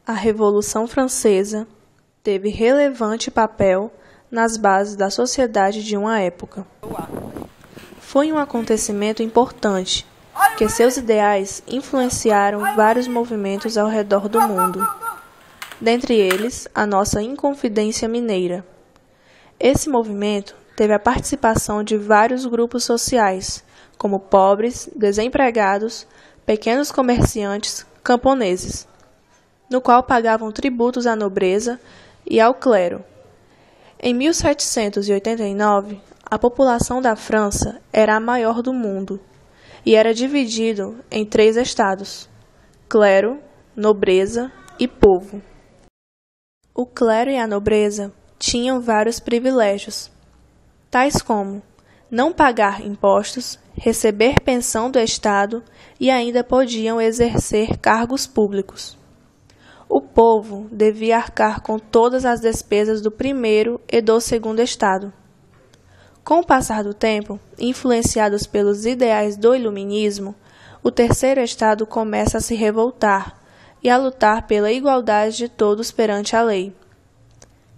A Revolução Francesa teve relevante papel nas bases da sociedade de uma época. Foi um acontecimento importante, que seus ideais influenciaram vários movimentos ao redor do mundo, dentre eles a nossa Inconfidência Mineira. Esse movimento teve a participação de vários grupos sociais, como pobres, desempregados, pequenos comerciantes, camponeses, no qual pagavam tributos à nobreza e ao clero. Em 1789, a população da França era a maior do mundo e era dividido em 3 estados: clero, nobreza e povo. O clero e a nobreza tinham vários privilégios, tais como não pagar impostos, receber pensão do Estado e ainda podiam exercer cargos públicos. O povo devia arcar com todas as despesas do primeiro e do segundo estado. Com o passar do tempo, influenciados pelos ideais do iluminismo, o terceiro estado começa a se revoltar e a lutar pela igualdade de todos perante a lei.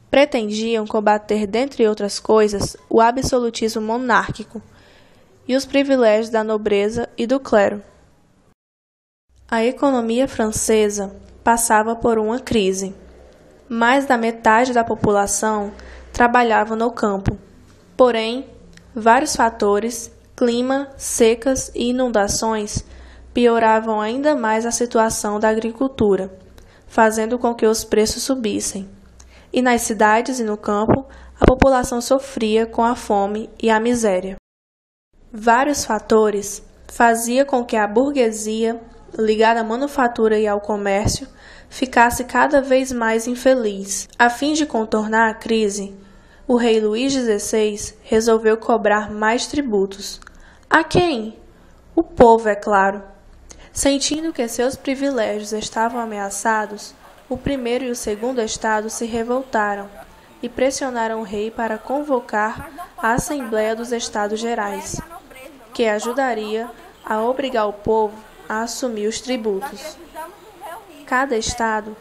Pretendiam combater, dentre outras coisas, o absolutismo monárquico e os privilégios da nobreza e do clero. A economia francesa passava por uma crise. Mais da metade da população trabalhava no campo. Porém, vários fatores, clima, secas e inundações, pioravam ainda mais a situação da agricultura, fazendo com que os preços subissem. E nas cidades e no campo, a população sofria com a fome e a miséria. Vários fatores faziam com que a burguesia, ligada à manufatura e ao comércio, ficasse cada vez mais infeliz. A fim de contornar a crise, o rei Luís XVI resolveu cobrar mais tributos. A quem? O povo, é claro. Sentindo que seus privilégios estavam ameaçados, o primeiro e o segundo estado se revoltaram e pressionaram o rei para convocar a Assembleia dos Estados Gerais, que ajudaria a obrigar o povo a assumir os tributos. Cada estado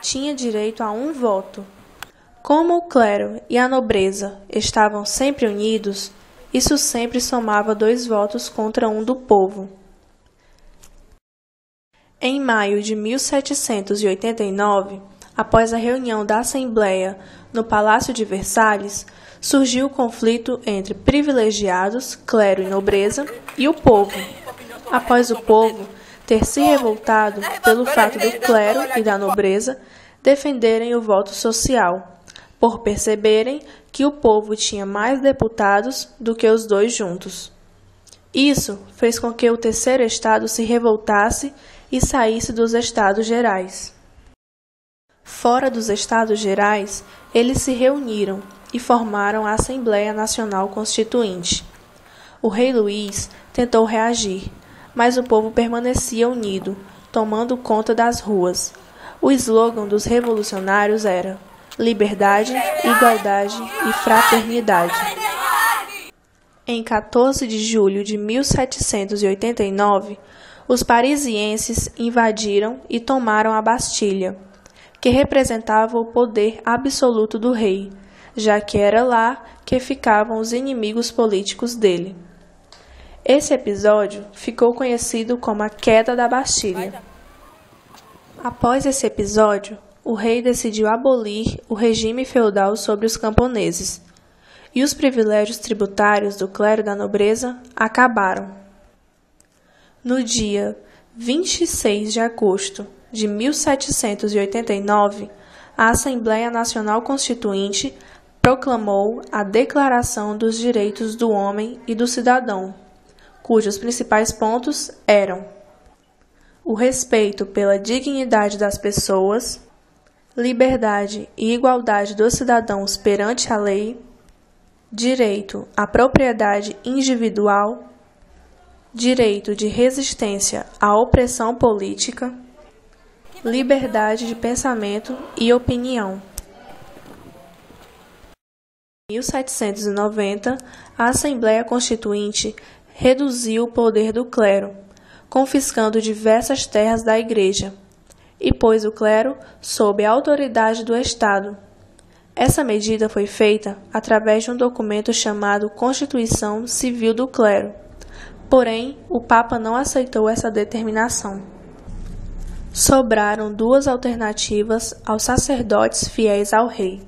tinha direito a um voto. Como o clero e a nobreza estavam sempre unidos, isso sempre somava 2 votos contra um do povo. Em maio de 1789, após a reunião da Assembleia no Palácio de Versalhes, surgiu o conflito entre privilegiados, clero e nobreza, e o povo. Após o povo ter se revoltado pelo fato do clero e da nobreza defenderem o voto social, por perceberem que o povo tinha mais deputados do que os 2 juntos. Isso fez com que o terceiro estado se revoltasse e saísse dos Estados Gerais. Fora dos Estados Gerais, eles se reuniram e formaram a Assembleia Nacional Constituinte. O rei Luís tentou reagir, mas o povo permanecia unido, tomando conta das ruas. O slogan dos revolucionários era liberdade, igualdade e fraternidade. Em 14 de julho de 1789, os parisienses invadiram e tomaram a Bastilha, que representava o poder absoluto do rei, já que era lá que ficavam os inimigos políticos dele. Esse episódio ficou conhecido como a Queda da Bastilha. Após esse episódio, o rei decidiu abolir o regime feudal sobre os camponeses, e os privilégios tributários do clero e da nobreza acabaram. No dia 26 de agosto de 1789, a Assembleia Nacional Constituinte proclamou a Declaração dos Direitos do Homem e do Cidadão, cujos principais pontos eram o respeito pela dignidade das pessoas, liberdade e igualdade dos cidadãos perante a lei, direito à propriedade individual, direito de resistência à opressão política, liberdade de pensamento e opinião. Em 1790, a Assembleia Constituinte reduziu o poder do clero, confiscando diversas terras da Igreja, e pôs o clero sob a autoridade do Estado. Essa medida foi feita através de um documento chamado Constituição Civil do Clero. Porém, o Papa não aceitou essa determinação. Sobraram duas alternativas aos sacerdotes fiéis ao rei: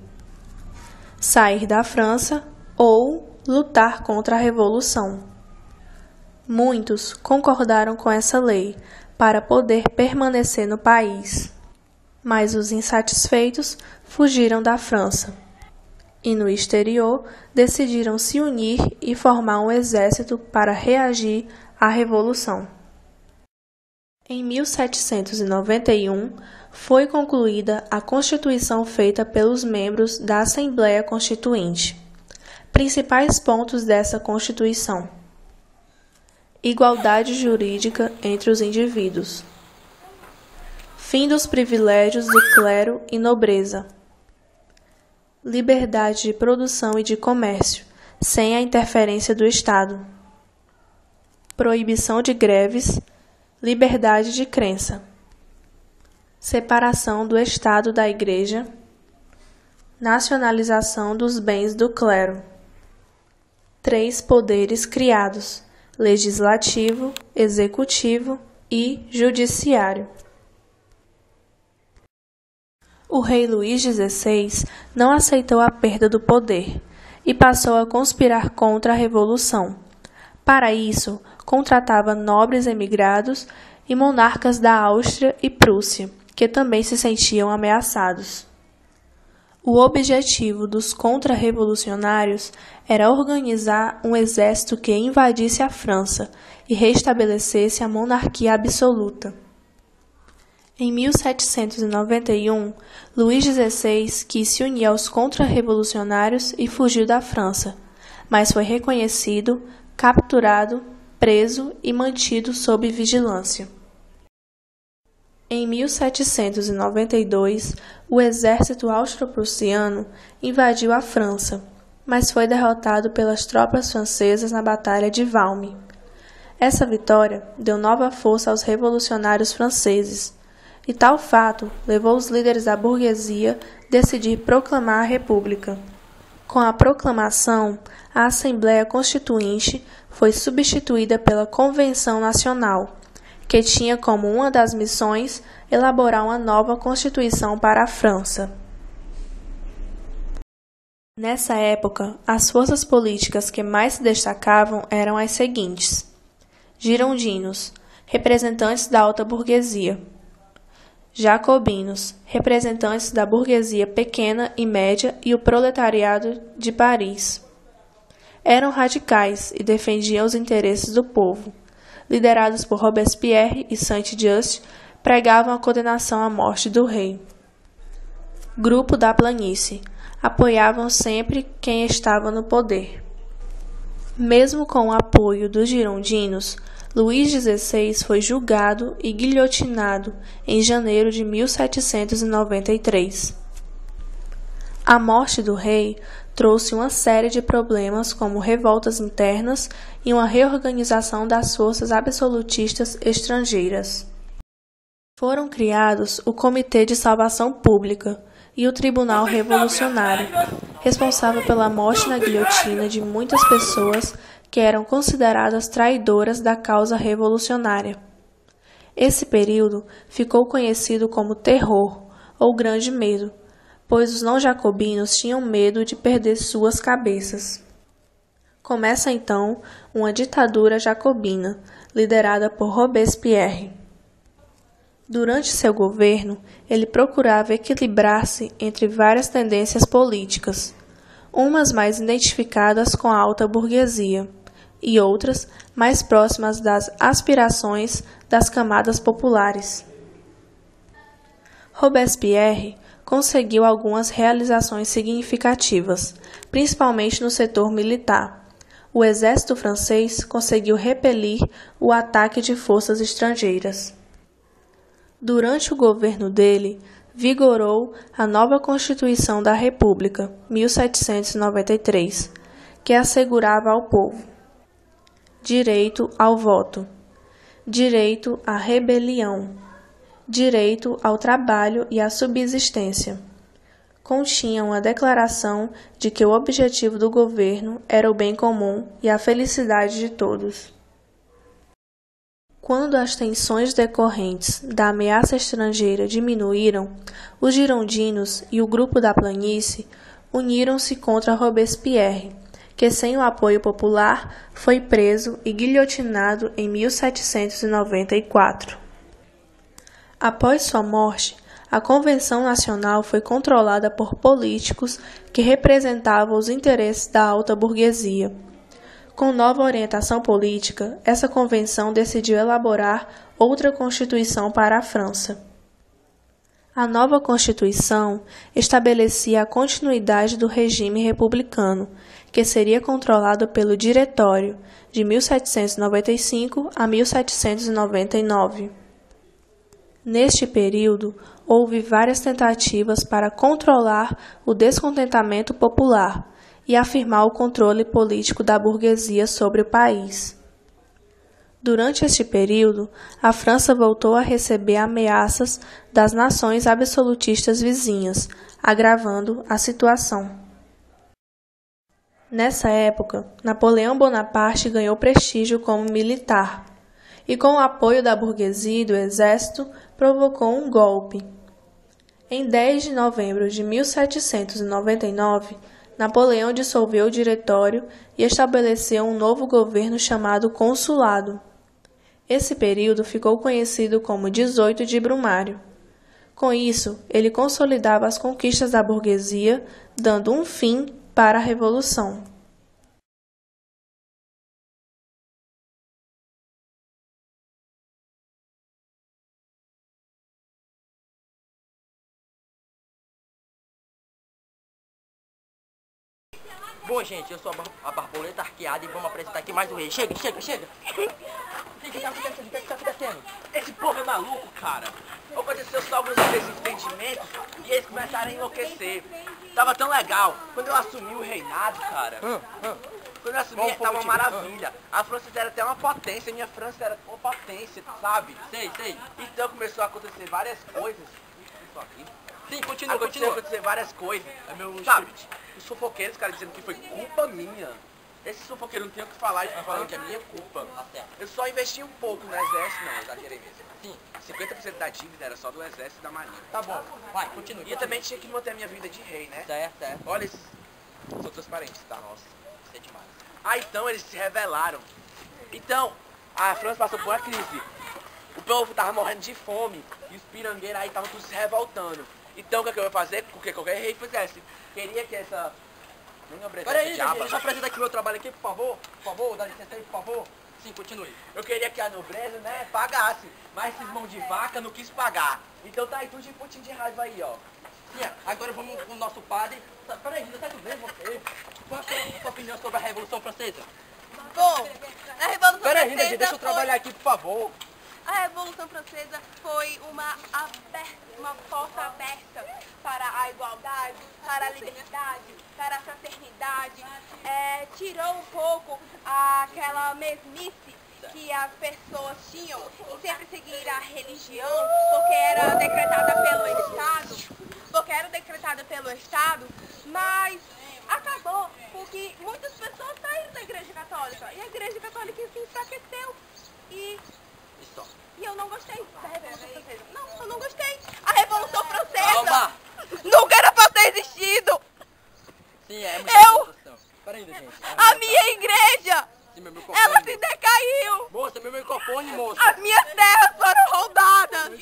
sair da França ou lutar contra a Revolução. Muitos concordaram com essa lei para poder permanecer no país, mas os insatisfeitos fugiram da França e, no exterior, decidiram se unir e formar um exército para reagir à Revolução. Em 1791, foi concluída a Constituição feita pelos membros da Assembleia Constituinte. Principais pontos dessa Constituição: igualdade jurídica entre os indivíduos, fim dos privilégios do clero e nobreza, liberdade de produção e de comércio, sem a interferência do Estado, proibição de greves, liberdade de crença, separação do Estado da Igreja, nacionalização dos bens do clero. 3 poderes criados: legislativo, executivo e judiciário. O rei Luís XVI não aceitou a perda do poder e passou a conspirar contra a Revolução. Para isso, contratava nobres emigrados e monarcas da Áustria e Prússia, que também se sentiam ameaçados. O objetivo dos contra-revolucionários era organizar um exército que invadisse a França e restabelecesse a monarquia absoluta. Em 1791, Luís XVI quis se unir aos contra-revolucionários e fugiu da França, mas foi reconhecido, capturado, preso e mantido sob vigilância. Em 1792, o exército austro-prussiano invadiu a França, mas foi derrotado pelas tropas francesas na Batalha de Valmy. Essa vitória deu nova força aos revolucionários franceses, e tal fato levou os líderes da burguesia a decidir proclamar a República. Com a proclamação, a Assembleia Constituinte foi substituída pela Convenção Nacional, que tinha como uma das missões elaborar uma nova Constituição para a França. Nessa época, as forças políticas que mais se destacavam eram as seguintes: girondinos, representantes da alta burguesia; jacobinos, representantes da burguesia pequena e média e o proletariado de Paris. Eram radicais e defendiam os interesses do povo. Liderados por Robespierre e Saint-Just, pregavam a condenação à morte do rei. Grupo da planície. Apoiavam sempre quem estava no poder. Mesmo com o apoio dos girondinos, Luís XVI foi julgado e guilhotinado em janeiro de 1793. A morte do rei trouxe uma série de problemas como revoltas internas e uma reorganização das forças absolutistas estrangeiras. Foram criados o Comitê de Salvação Pública e o Tribunal Revolucionário, responsável pela morte na guilhotina de muitas pessoas que eram consideradas traidoras da causa revolucionária. Esse período ficou conhecido como Terror ou Grande Medo, pois os não-jacobinos tinham medo de perder suas cabeças. Começa então uma ditadura jacobina, liderada por Robespierre. Durante seu governo, ele procurava equilibrar-se entre várias tendências políticas, umas mais identificadas com a alta burguesia e outras mais próximas das aspirações das camadas populares. Robespierre conseguiu algumas realizações significativas, principalmente no setor militar. O exército francês conseguiu repelir o ataque de forças estrangeiras. Durante o governo dele, vigorou a nova Constituição da República, 1793, que assegurava ao povo direito ao voto, direito à rebelião, direito ao trabalho e à subsistência. Continha uma declaração de que o objetivo do governo era o bem comum e a felicidade de todos. Quando as tensões decorrentes da ameaça estrangeira diminuíram, os girondinos e o grupo da planície uniram-se contra Robespierre, que sem o apoio popular foi preso e guilhotinado em 1794. Após sua morte, a Convenção Nacional foi controlada por políticos que representavam os interesses da alta burguesia. Com nova orientação política, essa convenção decidiu elaborar outra Constituição para a França. A nova Constituição estabelecia a continuidade do regime republicano, que seria controlado pelo Diretório, de 1795 a 1799. Neste período, houve várias tentativas para controlar o descontentamento popular e afirmar o controle político da burguesia sobre o país. Durante este período, a França voltou a receber ameaças das nações absolutistas vizinhas, agravando a situação. Nessa época, Napoleão Bonaparte ganhou prestígio como militar e, com o apoio da burguesia e do exército, provocou um golpe. Em 10 de novembro de 1799, Napoleão dissolveu o Diretório e estabeleceu um novo governo chamado Consulado. Esse período ficou conhecido como 18 de Brumário. Com isso, ele consolidava as conquistas da burguesia, dando um fim para a Revolução. Bom, gente, eu sou a Borboleta Arqueada e vamos apresentar aqui mais um rei. Chega, chega, chega! O que tá acontecendo? O que tá acontecendo? Esse povo é maluco, cara. Aconteceu só alguns desentendimentos e eles começaram a enlouquecer. Tava tão legal. Quando eu assumi o reinado, cara. Quando eu assumi, tava uma maravilha. A França era até uma potência. Minha França era uma potência, sabe? Sei. Então começou a acontecer várias coisas. Isso aqui. Sim, continua. Acontecer várias coisas. É meu Sabe? script. Os fofoqueiros, cara, dizendo que foi culpa minha. Esses fofoqueiros não tem o que falar, eles falando que é minha culpa. Tá certo. Eu só investi um pouco no exército, não, exagerei mesmo. Sim. 50% da dívida era só do exército e da marinha. Tá bom. Vai, continua. E eu também tinha que manter a minha vida de rei, né? Certo. Olha esses. São transparentes, tá? Nossa, isso é demais. Ah, então eles se rebelaram. Então, a França passou por uma crise. O povo tava morrendo de fome. E os pirangueiros aí estavam todos se revoltando. Então o que, é que eu ia fazer? Porque qualquer rei fizesse. Queria que essa. Peraí, gente, deixa eu apresentar aqui o meu trabalho aqui, por favor. Por favor, dá licença aí, por favor. Sim, continue. Eu queria que a nobreza, né, pagasse. Mas esses mãos de vaca não quis pagar. Então tá aí tudo de putinho de raiva aí, ó. Sim, agora vamos com o nosso padre. Peraí, tá tudo bem você? Qual a sua opinião sobre a Revolução Francesa? Bom, a Revolução Peraí, Francesa gente, deixa eu trabalhar aqui, por favor. A Revolução Francesa foi uma porta aberta para a igualdade, para a liberdade, para a fraternidade. Tirou um pouco aquela mesmice que as pessoas tinham em sempre seguir a religião, porque era decretada pelo Estado, mas acabou porque muitas pessoas saíram da Igreja Católica e a Igreja Católica se enfraqueceu e eu não gostei da Revolução Francesa. Não, eu não gostei. A Revolução Francesa Calma. nunca era pra ter existido. Sim, é muita Eu- situação. Peraí, gente. A minha igreja, Sim, meu microfone. ela se decaiu. Moça, meu microfone, moça. As minhas terras foram roubadas.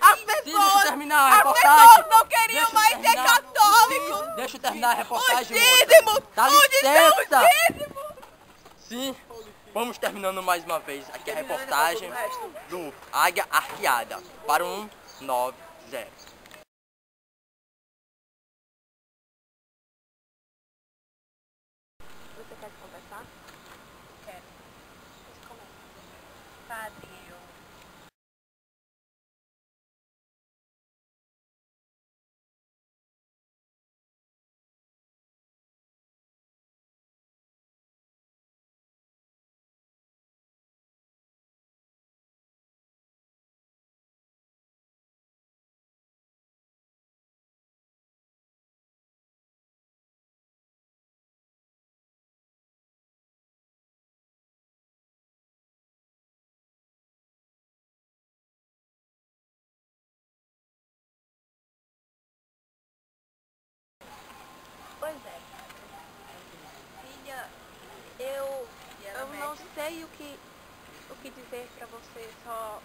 As deixa eu pessoas, terminar a as reportagem. pessoas não queriam Deixa eu mais ser terminar. católicos. Deixa eu terminar a Os reportagem, dízimos, moça. Dá onde estão licença. os dízimos? Sim, vamos terminando mais uma vez aqui a reportagem do Águia Arqueada para 190. Você quer conversar? Quero. Padre. ser para você só